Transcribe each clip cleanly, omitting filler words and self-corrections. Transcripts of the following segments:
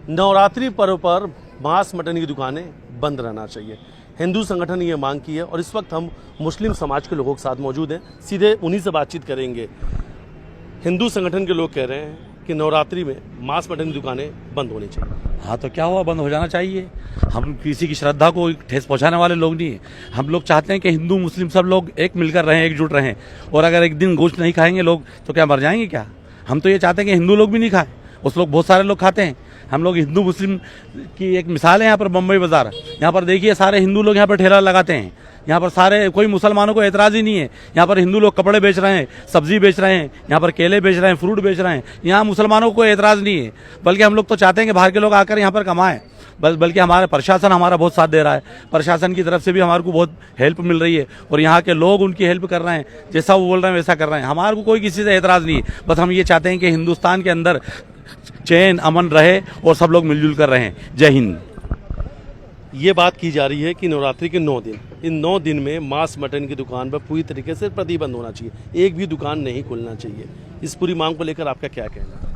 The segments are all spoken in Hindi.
नवरात्रि पर्व पर मांस मटन की दुकानें बंद रहना चाहिए। हिंदू संगठन ने ये मांग की है और इस वक्त हम मुस्लिम समाज के लोगों के साथ मौजूद हैं। सीधे उन्हीं से बातचीत करेंगे। हिंदू संगठन के लोग कह रहे हैं कि नवरात्रि में मांस मटन की दुकानें बंद होनी चाहिए। हाँ तो क्या हुआ, बंद हो जाना चाहिए। हम किसी की श्रद्धा को ठेस पहुंचाने वाले लोग नहीं हैं। हम लोग चाहते हैं कि हिंदू मुस्लिम सब लोग एक मिलकर रहें, एकजुट रहें। और अगर एक दिन गोश्त नहीं खाएंगे लोग तो क्या मर जाएंगे क्या? हम तो ये चाहते हैं कि हिंदू लोग भी नहीं खाएं, उस लोग बहुत सारे लोग खाते हैं। हम लोग हिंदू मुस्लिम की एक मिसाल है यहाँ पर बम्बई बाजार। यहाँ पर देखिए सारे हिंदू लोग यहाँ पर ठेला लगाते हैं। यहाँ पर सारे कोई मुसलमानों को एतराज ही नहीं है। यहाँ पर हिंदू लोग कपड़े बेच रहे हैं, सब्जी बेच रहे हैं, यहाँ पर केले बेच रहे हैं, फ्रूट बेच रहे हैं। यहाँ मुसलमानों को कोई एतराज नहीं है। बल्कि हम लोग तो चाहते हैं कि बाहर के लोग आकर यहाँ पर कमाएं। बल्कि हमारा प्रशासन हमारा बहुत साथ दे रहा है। प्रशासन की तरफ से भी हमारे को बहुत हेल्प मिल रही है और यहाँ के लोग उनकी हेल्प कर रहे हैं। जैसा वो बोल रहे हैं वैसा कर रहे हैं। हमारे को कोई किसी से एतराज़ नहीं है। बस हम ये चाहते हैं कि हिंदुस्तान के अंदर चैन अमन रहे और सब लोग मिलजुल कर रहें। जय हिंद। ये बात की जा रही है कि नवरात्रि के 9 दिन, इन 9 दिन में मांस मटन की दुकान पर पूरी तरीके से प्रतिबंध होना चाहिए। एक भी दुकान नहीं खुलना चाहिए। इस पूरी मांग को लेकर आपका क्या कहना है?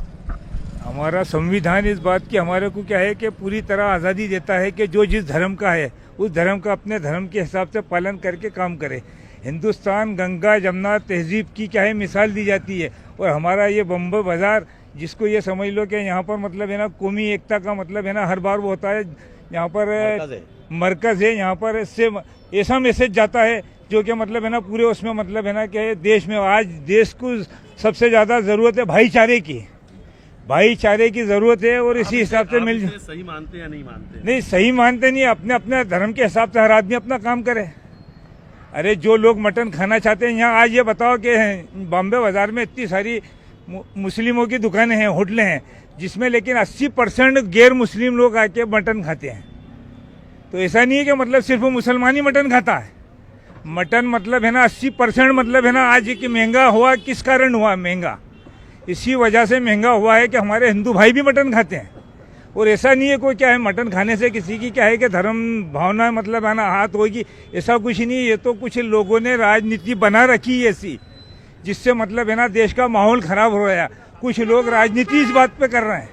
हमारा संविधान इस बात की हमारे को क्या है कि पूरी तरह आज़ादी देता है कि जो जिस धर्म का है उस धर्म का अपने धर्म के हिसाब से पालन करके काम करे। हिंदुस्तान गंगा जमुना तहजीब की क्या है मिसाल दी जाती है। और हमारा ये बम्बई बाज़ार, जिसको ये समझ लो कि यहाँ पर मतलब है ना कौमी एकता का मतलब है ना हर बार वो होता है। यहाँ पर मरकज़ है, यहाँ पर इससे ऐसा मैसेज जाता है जो कि मतलब है ना पूरे उसमें मतलब है ना कि देश में आज देश को सबसे ज़्यादा ज़रूरत है भाईचारे की ज़रूरत है। और इसी हिसाब से मिल सही मानते या नहीं मानते? नहीं, सही मानते नहीं। अपने अपने धर्म के हिसाब से हर आदमी अपना काम करे। अरे जो लोग मटन खाना चाहते हैं, यहाँ आज ये बताओ कि बॉम्बे बाजार में इतनी सारी मुस्लिमों की दुकानें हैं, होटलें हैं, जिसमें लेकिन 80% गैर मुस्लिम लोग आके मटन खाते हैं। तो ऐसा नहीं है कि मतलब सिर्फ मुसलमान ही मटन खाता है। मटन मतलब है ना 80% मतलब है ना आज कि महंगा हुआ किस कारण हुआ महंगा? इसी वजह से महंगा हुआ है कि हमारे हिंदू भाई भी मटन खाते हैं। और ऐसा नहीं है कोई क्या है मटन खाने से किसी की क्या है कि धर्म भावना मतलब है ना हाथ होगी, ऐसा कुछ नहीं। ये तो कुछ लोगों ने राजनीति बना रखी है ऐसी, जिससे मतलब है ना देश का माहौल खराब हो रहा है। कुछ लोग राजनीति इस बात पे कर रहे हैं।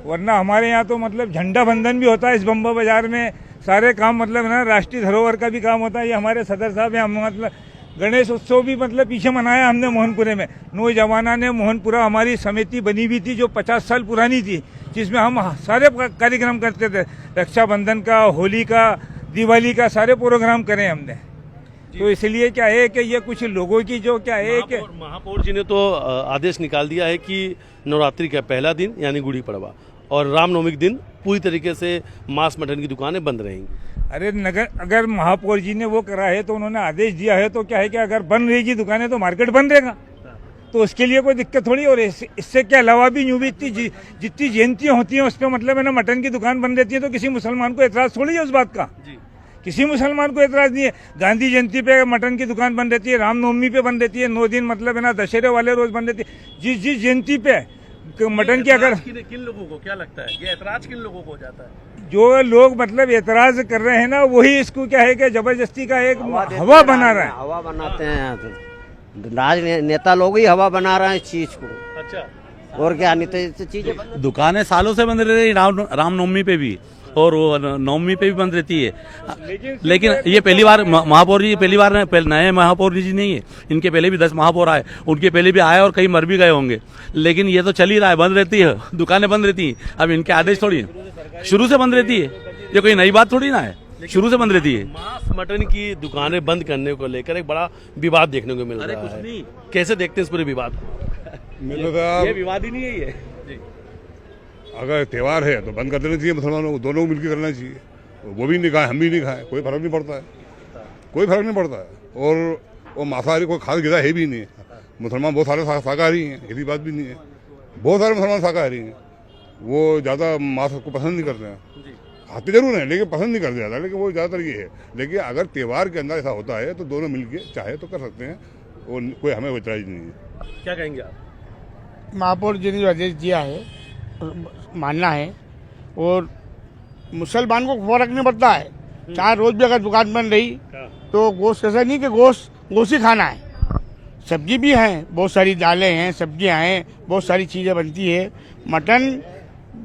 वरना हमारे यहाँ तो मतलब झंडा बंधन भी होता है इस बम्बई बाजार में। सारे काम मतलब है ना राष्ट्रीय धरोहर का भी काम होता है। ये हमारे सदर साहब हैं। हम मतलब गणेश उत्सव भी मतलब पीछे मनाया हमने मोहनपुरे में। नौजवाना ने मोहनपुरा हमारी समिति बनी हुई थी जो 50 साल पुरानी थी, जिसमें हम सारे कार्यक्रम करते थे। रक्षाबंधन का, होली का, दिवाली का सारे प्रोग्राम करे हमने। तो इसलिए क्या है कि ये कुछ लोगों की जो क्या है कि महापौर जी ने तो आदेश निकाल दिया है कि नवरात्रि का पहला दिन यानी गुड़ी पड़वा और रामनवमी के दिन पूरी तरीके से मांस मटन की दुकानें बंद रहेंगी। अरे अगर महापौर जी ने वो करा है तो उन्होंने आदेश दिया है तो क्या है कि अगर बंद रहेगी दुकानें तो मार्केट बंद रहेगा। तो उसके लिए कोई दिक्कत थोड़ी। और इससे के अलावा भी यूँ भी जितनी जयंतियाँ होती हैं उस पर मतलब है ना मटन की दुकान बंद रहती है। तो किसी मुसलमान को एतराज़ थोड़ी है उस बात का। किसी मुसलमान को एतराज़ नहीं है। गांधी जयंती पे मटन की दुकान बंद रहती है, रामनवमी पे बंद रहती है, 9 दिन मतलब है ना दशहरे वाले रोज बंद रहती है। जिस जयंती पे मटन की अगर किन लोगों को क्या लगता है ये एतराज किन लोगों को हो जाता है? जो लोग मतलब एतराज कर रहे हैं ना वही इसको क्या है कि जबरदस्ती का एक हवा बना रहा है। हवा बनाते हैं तो राजनेता लोग ही हवा बना रहे हैं इस चीज को। अच्छा, और क्या नहीं तो चीजें दुकानें सालों से बंद रह रही। रामनवमी पे भी और वो नवमी पे भी बंद रहती है। लेकिन ये पहली बार महापौर जी पहली बार नए महापौर जी नहीं है। इनके पहले भी 10 महापौर आए, उनके पहले भी आए और कई मर भी गए होंगे। लेकिन ये तो चल ही रहा है, बंद रहती है, दुकानें बंद रहती हैं। अब इनके आदेश थोड़ी है, शुरू से बंद रहती है। ये कोई नई बात थोड़ी ना है, शुरू से बंद रहती है। मांस मटन की दुकानें बंद करने को लेकर एक बड़ा विवाद देखने को मिल रहा है। कैसे देखते हैं इस पूरे विवाद को? ये विवाद ही नहीं है ये। अगर त्यौहार है तो बंद कर देना चाहिए। मुसलमानों को दोनों को मिलकर करना चाहिए। वो भी नहीं खाए, हम भी नहीं खाए, कोई फर्क नहीं पड़ता है। कोई फर्क नहीं पड़ता है। और वो मांसाहारी कोई खास गिरा है भी नहीं। मुसलमान बहुत सारे शाकाहारी हैं, ऐसी बात भी नहीं है। बहुत सारे मुसलमान शाकाहारी हैं, वो ज़्यादा मांस को पसंद नहीं करते हैं। खाते जरूर हैं लेकिन पसंद नहीं करते ज़्यादा। लेकिन वो ज़्यादातर ये है। लेकिन अगर त्यौहार के अंदर ऐसा होता है तो दोनों मिलकर चाहे तो कर सकते हैं। और कोई हमें वो इतराज़ नहीं है। क्या कहेंगे आप? महापौर जी ने जो आदेश दिया है मानना है। और मुसलमान को फर्क नहीं पड़ता है, चाहे रोज भी अगर दुकान बंद रही तो गोश्त ऐसा नहीं कि गोश्त ही खाना है। सब्जी भी है, बहुत सारी दालें हैं, सब्जियां हैं, बहुत सारी चीज़ें बनती है। मटन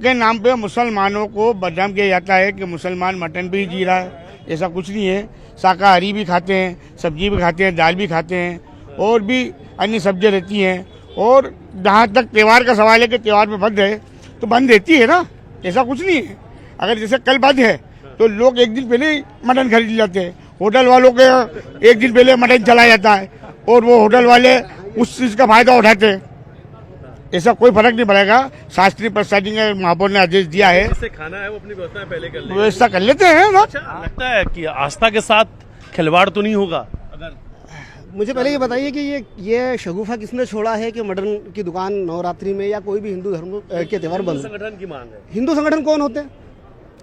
के नाम पे मुसलमानों को बदनाम किया जाता है कि मुसलमान मटन भी जी रहा है। ऐसा कुछ नहीं है। शाकाहारी भी खाते हैं, सब्जी भी खाते हैं, दाल भी खाते हैं और भी अन्य सब्जियां रहती हैं। और जहाँ तक त्यौहार का सवाल है कि त्यौहार में बंद है तो बंद रहती है ना, ऐसा कुछ नहीं है। अगर जैसे कल बंद है तो लोग एक दिन पहले ही मटन खरीद लेते हैं। होटल वालों के एक दिन पहले मटन चला जाता है और वो होटल वाले उस चीज़ का फायदा उठाते हैं। ऐसा कोई फर्क नहीं पड़ेगा। शास्त्रीय प्रसादी ने महापौर ने आदेश दिया है, जिससे खाना है वो अपनी व्यवस्था पहले कर ले। व्यवस्था कर लेते हैं ना। अच्छा लगता है कि आस्था के साथ खिलवाड़ तो नहीं होगा? अगर मुझे पहले ये बताइए कि ये शगुफा किसने छोड़ा है कि मटन की दुकान नवरात्रि में या कोई भी हिंदू धर्म के त्यौहार बंद? संगठन की मांग है। हिंदू संगठन कौन होते हैं?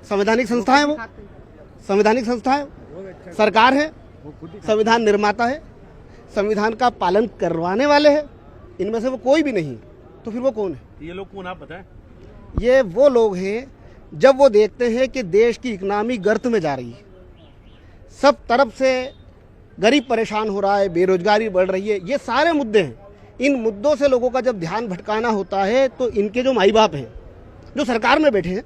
संवैधानिक संस्था है, वो संवैधानिक संस्था है, सरकार है, संविधान निर्माता है, संविधान का पालन करवाने वाले हैं। इनमें से वो कोई भी नहीं, तो फिर वो कौन है? ये लोग कौन आप बताएं? ये वो लोग हैं जब वो देखते हैं कि देश की इकनॉमी गर्त में जा रही है, सब तरफ से गरीब परेशान हो रहा है, बेरोजगारी बढ़ रही है, ये सारे मुद्दे हैं। इन मुद्दों से लोगों का जब ध्यान भटकाना होता है तो इनके जो माई बाप हैं, जो सरकार में बैठे हैं,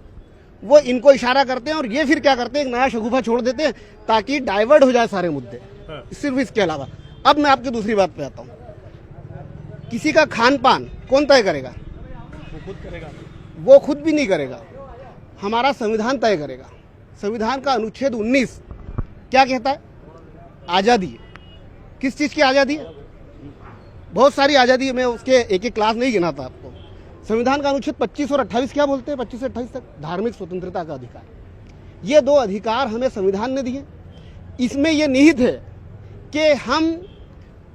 वो इनको इशारा करते हैं और ये फिर क्या करते हैं, एक नया शगुफा छोड़ देते हैं ताकि डाइवर्ट हो जाए सारे मुद्दे। सिर्फ इसके अलावा अब मैं आपकी दूसरी बात पे आता हूँ। किसी का खान पान कौन तय करेगा? वो खुद करेगा। वो खुद भी नहीं करेगा, हमारा संविधान तय करेगा। संविधान का अनुच्छेद 19 क्या कहता है? आज़ादी है। किस चीज़ की आज़ादी है? बहुत सारी आज़ादी है, मैं उसके एक एक क्लास नहीं गिनाता आपको। संविधान का अनुच्छेद 25 और 28 क्या बोलते हैं? 25 से 28 तक धार्मिक स्वतंत्रता का अधिकार। ये दो अधिकार हमें संविधान ने दिए। इसमें यह निहित है कि हम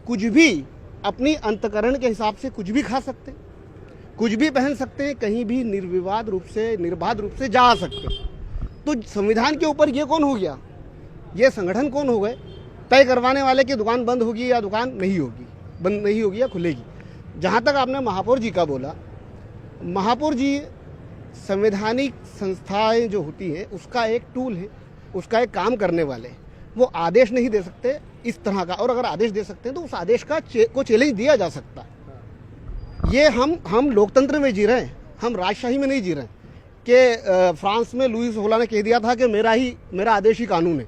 कुछ भी अपनी अंतकरण के हिसाब से कुछ भी खा सकते हैं, कुछ भी पहन सकते हैं, कहीं भी निर्विवाद रूप से, निर्बाध रूप से जा सकते हैं। तो संविधान के ऊपर ये कौन हो गया? ये संगठन कौन हो गए तय करवाने वाले कि दुकान बंद होगी या दुकान नहीं होगी, बंद नहीं होगी या खुलेगी? जहाँ तक आपने महापौर जी का बोला, महापौर जी संवैधानिक संस्थाएं जो होती हैं उसका एक टूल है, उसका एक काम करने वाले। वो आदेश नहीं दे सकते इस तरह का, और अगर आदेश दे सकते हैं तो उस आदेश का को चैलेंज दिया जा सकता है। ये हम लोकतंत्र में जी रहे हैं, हम राजशाही में नहीं जी रहे हैं कि फ्रांस में लुई 16 ने कह दिया था कि मेरा आदेश ही कानून है।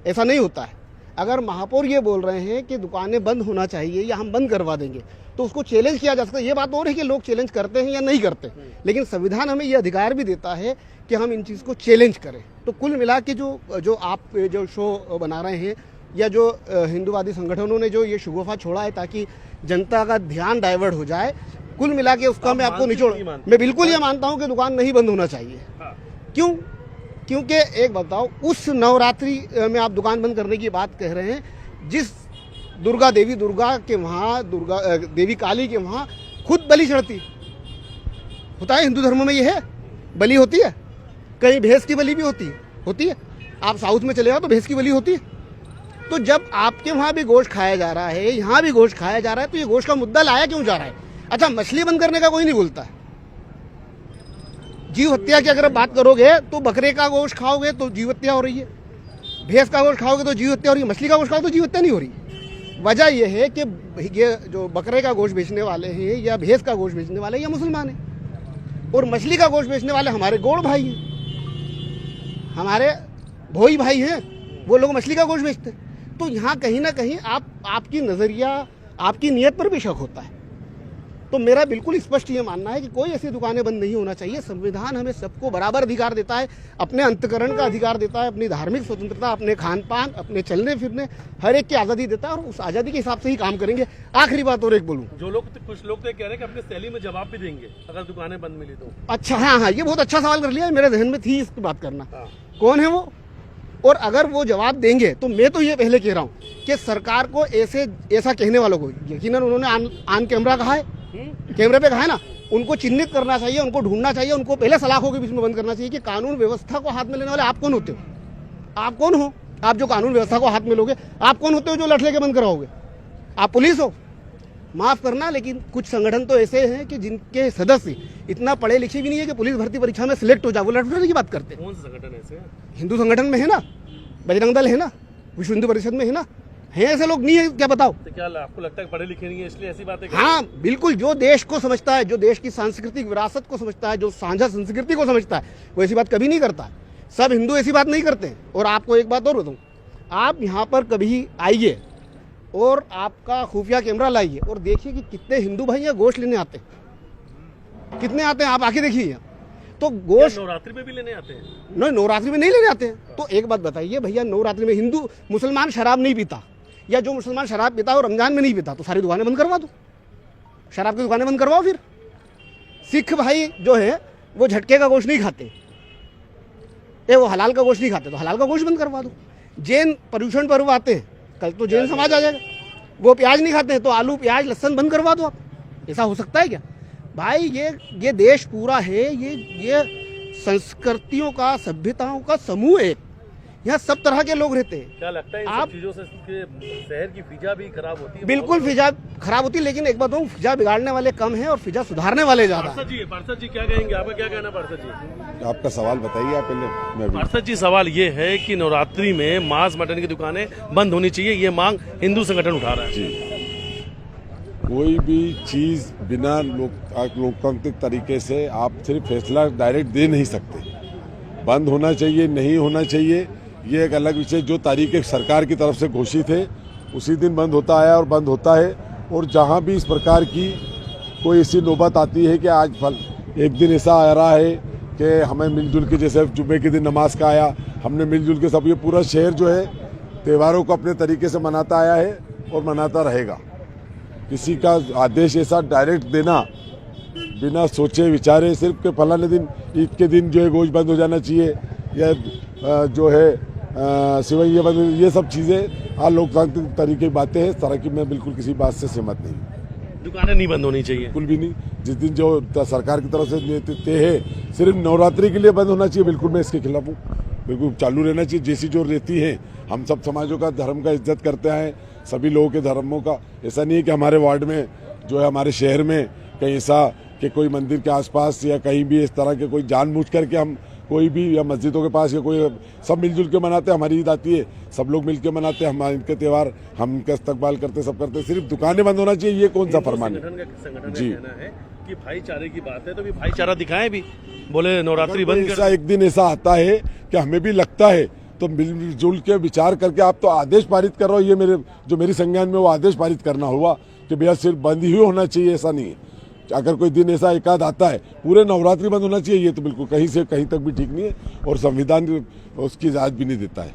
ऐसा नहीं होता है। अगर महापौर ये बोल रहे हैं कि दुकानें बंद होना चाहिए या हम बंद करवा देंगे तो उसको चैलेंज किया जा सकता है। ये बात और है कि लोग चैलेंज करते हैं या नहीं करते, लेकिन संविधान हमें ये अधिकार भी देता है कि हम इन चीज़ को चैलेंज करें। तो कुल मिला के जो आप जो शो बना रहे हैं या जो हिंदूवादी संगठनों ने जो ये शगुफा छोड़ा है ताकि जनता का ध्यान डाइवर्ट हो जाए, कुल मिला के उसका मैं आपको निचोड़, मैं बिल्कुल ये मानता हूँ कि दुकान नहीं बंद होना चाहिए। क्यों? क्योंकि एक बताओ, उस नवरात्रि में आप दुकान बंद करने की बात कह रहे हैं, जिस दुर्गा के वहाँ, देवी काली के वहाँ खुद बलि चढ़ती होता है। हिंदू धर्म में ये है, बलि होती है। कहीं भैंस की बलि भी होती है। आप साउथ में चले जाओ तो भैंस की बलि होती है। तो जब आपके वहाँ भी गोश्त खाया जा रहा है, यहाँ भी गोश्त खाया जा रहा है, तो ये गोश्त का मुद्दा लाया क्यों जा रहा है? अच्छा, मछली बंद करने का कोई नहीं बोलता है। जीव हत्या की अगर आप बात करोगे तो बकरे का गोश्त खाओगे तो जीव हत्या हो रही है, भैंस का गोश्त खाओगे तो जीव हत्या हो रही है, मछली का गोश्त खाओगे तो जीव हत्या नहीं हो रही। वजह यह है कि ये जो बकरे का गोश्त बेचने वाले हैं या भैंस का गोश्त बेचने वाले हैं, ये मुसलमान हैं, और मछली का गोश्त बेचने वाले हमारे गौड़ भाई हैं, हमारे भोई भाई हैं, वो लोग मछली का गोश्त बेचते हैं। तो यहाँ कहीं ना कहीं आपकी नज़रिया, आपकी नीयत पर भी शक होता है। तो मेरा बिल्कुल स्पष्ट ये मानना है कि कोई ऐसी दुकानें बंद नहीं होना चाहिए। संविधान हमें सबको बराबर अधिकार देता है, अपने अंतकरण का अधिकार देता है, अपनी धार्मिक स्वतंत्रता, अपने खान पान, अपने चलने फिरने, हर एक की आज़ादी देता है, और उस आज़ादी के हिसाब से ही काम करेंगे। आखिरी बात और एक बोलूँ, कुछ लोग तो कह रहे हैं कि अपने शैली में जवाब भी देंगे अगर दुकानें बंद मिली तो। अच्छा, हाँ, ये बहुत अच्छा सवाल कर लिया, मेरे जहन में थी इसकी बात करना। कौन है वो? और अगर वो जवाब देंगे तो मैं तो ये पहले कह रहा हूँ कि सरकार को ऐसा कहने वालों को, यकीनन उन्होंने ऑन कैमरा कहा है, कैमरे पे कहा है ना, उनको चिन्हित करना चाहिए, उनको ढूंढना चाहिए, उनको पहले सलाखों के बीच में बंद करना चाहिए कि कानून व्यवस्था को हाथ में लेने वाले आप कौन होते हो? आप कौन हो? आप जो कानून व्यवस्था को हाथ में लोगे, आप कौन होते हो जो लठ लेके बंद कराओगे? आप पुलिस हो? माफ करना, लेकिन कुछ संगठन तो ऐसे हैं कि जिनके सदस्य इतना पढ़े लिखे भी नहीं है कि पुलिस भर्ती परीक्षा में सिलेक्ट हो जाए, वो लठ की बात करते हैं। कौन से संगठन ऐसे हैं? हिंदू संगठन में है ना, बजरंग दल है ना, विश्व हिंदू परिषद में है ना, हैं ऐसे लोग नहीं है क्या बताओ? तो क्या आपको लगता है पढ़े लिखे नहीं है इसलिए ऐसी बातें हाँ बिल्कुल, जो देश को समझता है, जो देश की सांस्कृतिक विरासत को समझता है, जो साझा संस्कृति को समझता है, वो ऐसी बात कभी नहीं करता है। सब हिंदू ऐसी बात नहीं करते। और आपको एक बात और बताऊँ, आप यहाँ पर कभी आइए और आपका खुफिया कैमरा लाइए और देखिए कि कितने हिंदू भाई यहाँ गोश्त लेने आते हैं, कितने आते हैं, आप आके देखिए। तो गोश्त नवरात्रि में भी लेने आते हैं? नहीं, नवरात्रि में नहीं लेने आते हैं। तो एक बात बताइए भैया, नवरात्रि में हिंदू मुसलमान शराब नहीं पीता, या जो मुसलमान शराब पीता है और रमजान में नहीं पीता, तो सारी दुकानें बंद करवा दो, शराब की दुकानें बंद करवाओ। फिर सिख भाई जो है वो झटके का गोश्त नहीं खाते, वो हलाल का गोश्त नहीं खाते, तो हलाल का गोश्त बंद करवा दो। जैन पर्यूषण पर्व आते हैं, कल तो जैन समाज आ जाएगा, वो प्याज नहीं खाते हैं, तो आलू प्याज लहसुन बंद करवा दो आप। ऐसा हो सकता है क्या भाई? ये देश पूरा है, ये संस्कृतियों का, सभ्यताओं का समूह है। यहाँ सब तरह के लोग रहते हैं। क्या लगता है इन सब चीजों से शहर की फिजा भी खराब होती है? बिल्कुल फिजा खराब होती है, लेकिन एक बात कहूँ, फिजा बिगाड़ने वाले कम हैं और फिजा सुधारने वाले ज्यादा। पार्षद जी क्या कहेंगे, आपका क्या कहना पार्षद जी? आपका सवाल बताइए आप पहले। पार्षद जी सवाल ये है कि नवरात्रि में मांस मटन की दुकानें बंद होनी चाहिए, ये मांग हिंदू संगठन उठा रहा है। जी, कोई भी चीज़ बिना लोकतांत्रिक तरीके से आप सिर्फ फैसला डायरेक्ट दे नहीं सकते। बंद होना चाहिए, नहीं होना चाहिए, ये एक अलग विषय। जो तारीख एक सरकार की तरफ से घोषित है उसी दिन बंद होता है और बंद होता है। और जहाँ भी इस प्रकार की कोई ऐसी नौबत आती है कि आज एक दिन ऐसा आ रहा है कि हमें मिलजुल के, जैसे जुम्मे के दिन नमाज का आया, हमने मिलजुल के सब, ये पूरा शहर जो है त्योहारों को अपने तरीके से मनाता आया है और मनाता रहेगा। किसी का आदेश ऐसा डायरेक्ट देना बिना सोचे विचारे, सिर्फ के फलाने दिन ईद के दिन जो है गोश्त बंद हो जाना चाहिए, या जो है सिवैया बंद, ये सब चीज़ें लोकतांत्रिक तरीके की बातें हैं। इस तरह की मैं बिल्कुल किसी बात से सहमत नहीं। दुकानें नहीं बंद होनी चाहिए? बिल्कुल भी नहीं। जिस दिन जो सरकार की तरफ से तय है सिर्फ नवरात्रि के लिए बंद होना चाहिए, बिल्कुल मैं इसके खिलाफ हूँ। बिल्कुल चालू रहना चाहिए जैसी जो रहती है। हम सब समाजों का, धर्म का इज्जत करते हैं, सभी लोगों के धर्मों का। ऐसा नहीं है कि हमारे वार्ड में जो है, हमारे शहर में कहीं ऐसा कि कोई मंदिर के आसपास या कहीं भी इस तरह के कोई जानबूझ करके हम कोई भी, या मस्जिदों के पास या कोई, सब मिलजुल के मनाते हैं। हमारी ईद आती है, सब लोग मिलकर मनाते हैं, हम इनके त्यौहार, हम इनका इस्तकबाल करते, सब करते हैं। सिर्फ दुकानें बंद होना चाहिए, ये कौन सा फरमान है? संगठन जी कहना है कि भाईचारे की बात है, तो भी भाईचारा दिखाएं भी, बोले नवरात्रि बंद कर। ऐसा एक दिन ऐसा आता है कि हमें भी लगता है, तो मिलजुल के विचार करके आप तो आदेश पारित कर रहे हो, ये जो मेरी संज्ञान में वो आदेश पारित करना हुआ कि भैया सिर्फ बंद ही होना चाहिए, ऐसा नहीं है। अगर कोई दिन ऐसा एकाध आता है पूरे नवरात्रि बंद होना चाहिए, ये तो बिल्कुल कहीं से कहीं तक भी ठीक नहीं है और संविधान उसकी इजाजत भी नहीं देता है।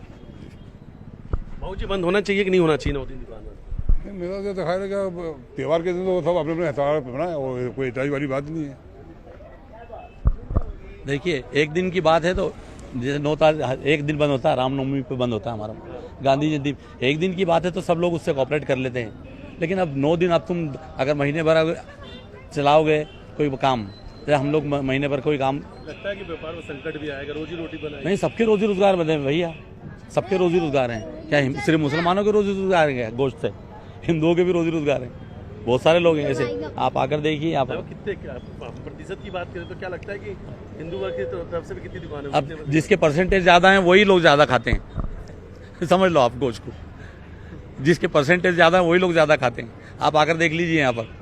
भाऊ जी, बंद होना चाहिए कि नहीं होना चाहिए 9 दिन दुकान? मेरा तो ख्याल है कि त्यौहार के दिन तो सब अपने अपने त्यौहार पर बनाए और कोई इतराज वाली बात नहीं है। देखिए, एक दिन की बात है तो जैसे 9 तारीख एक दिन बंद होता है, रामनवमी पे बंद होता है हमारा, गांधी जयंती एक दिन की बात है तो सब लोग उससे कोऑपरेट कर लेते हैं। लेकिन अब 9 दिन, अब तुम अगर महीने भर चलाओगे कोई काम, तो हम लोग महीने भर कोई काम, लगता है कि व्यापार में संकट भी आएगा, रोजी रोटी बनाएगी? नहीं, सबके रोजी रोजगार बने भैया, सबके रोजी रोजगार हैं। क्या सिर्फ मुसलमानों के रोजी रोजगार हैं गोश्त से? हिंदुओं के भी रोजी रोजगार हैं, बहुत सारे लोग हैं ऐसे। आप आकर देखिए यहाँ पर। कितने प्रतिशत की बात करें तो क्या लगता है कि हिंदू वर्ग की तरफ से भी कितनी दुकानें? अब जिसके परसेंटेज ज्यादा हैं वही लोग ज्यादा खाते हैं, समझ लो आप गोश्त को। जिसके परसेंटेज ज्यादा है वही लोग ज्यादा खाते हैं। आप आकर देख लीजिए, यहाँ पर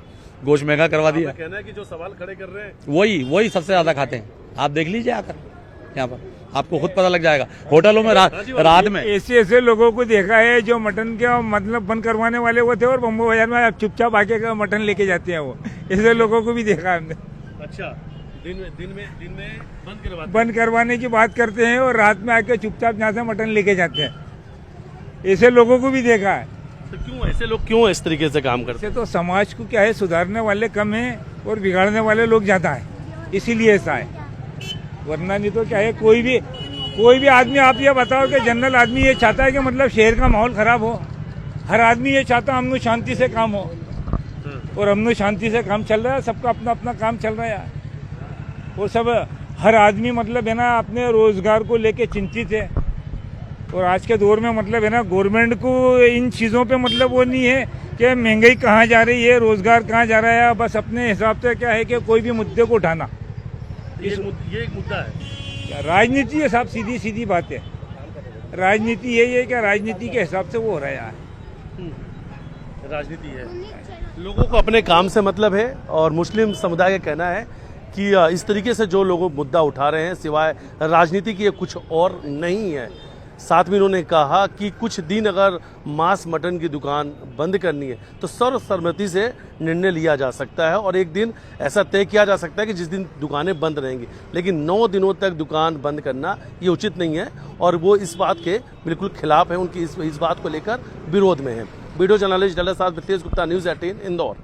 गोश्त महंगा करवा दिया। कहना है कि जो सवाल खड़े कर रहे हैं वही सबसे ज्यादा खाते हैं। आप देख लीजिए आकर यहाँ पर, आपको खुद पता लग जाएगा। होटलों में रात में ऐसे लोगों को देखा है जो मटन के मतलब बंद करवाने वाले वो थे और बम्बो बाजार में चुपचाप आके मटन लेके जाते हैं। वो ऐसे लोगों को भी देखा है हमने। अच्छा, दिन में बंद करवाने की बात करते हैं और रात में आके चुपचाप यहाँ से मटन लेके जाते हैं। ऐसे लोगों को भी देखा है। तो क्यों ऐसे लोग क्यों इस तरीके से काम करते हैं? तो समाज को क्या है, सुधारने वाले कम हैं और बिगाड़ने वाले लोग ज्यादा हैं, इसीलिए ऐसा है। वरना नहीं तो क्या है, कोई भी आदमी, आप ये बताओ कि जनरल आदमी ये चाहता है कि मतलब शहर का माहौल खराब हो? हर आदमी ये चाहता है अमन शांति से काम हो, और अमन शांति से काम चल रहा है, सबका अपना अपना काम चल रहा है। वो सब हर आदमी मतलब है ना अपने रोजगार को लेके चिंतित है। और आज के दौर में मतलब है ना गवर्नमेंट को इन चीज़ों पे मतलब वो नहीं है कि महंगाई कहाँ जा रही है, रोजगार कहाँ जा रहा है। बस अपने हिसाब से क्या है कि कोई भी मुद्दे को उठाना, ये एक मुद्दा है। राजनीति है साहब, सीधी बात है। राजनीति यही है कि राजनीति के हिसाब से वो हो रहा है। राजनीति है, लोगों को अपने काम से मतलब है और मुस्लिम समुदाय का कहना है कि इस तरीके से जो लोग मुद्दा उठा रहे हैं सिवाय राजनीति की ये कुछ और नहीं है। साथ में उन्होंने कहा कि कुछ दिन अगर मांस मटन की दुकान बंद करनी है तो सर्वसम्मति से निर्णय लिया जा सकता है और एक दिन ऐसा तय किया जा सकता है कि जिस दिन दुकानें बंद रहेंगी, लेकिन 9 दिनों तक दुकान बंद करना ये उचित नहीं है और वो इस बात के बिल्कुल खिलाफ है, उनकी इस बात को लेकर विरोध में है। वीडियो जर्नलिस्ट डल्ला साहब, प्रीतेश गुप्ता, न्यूज़ 18 इंदौर।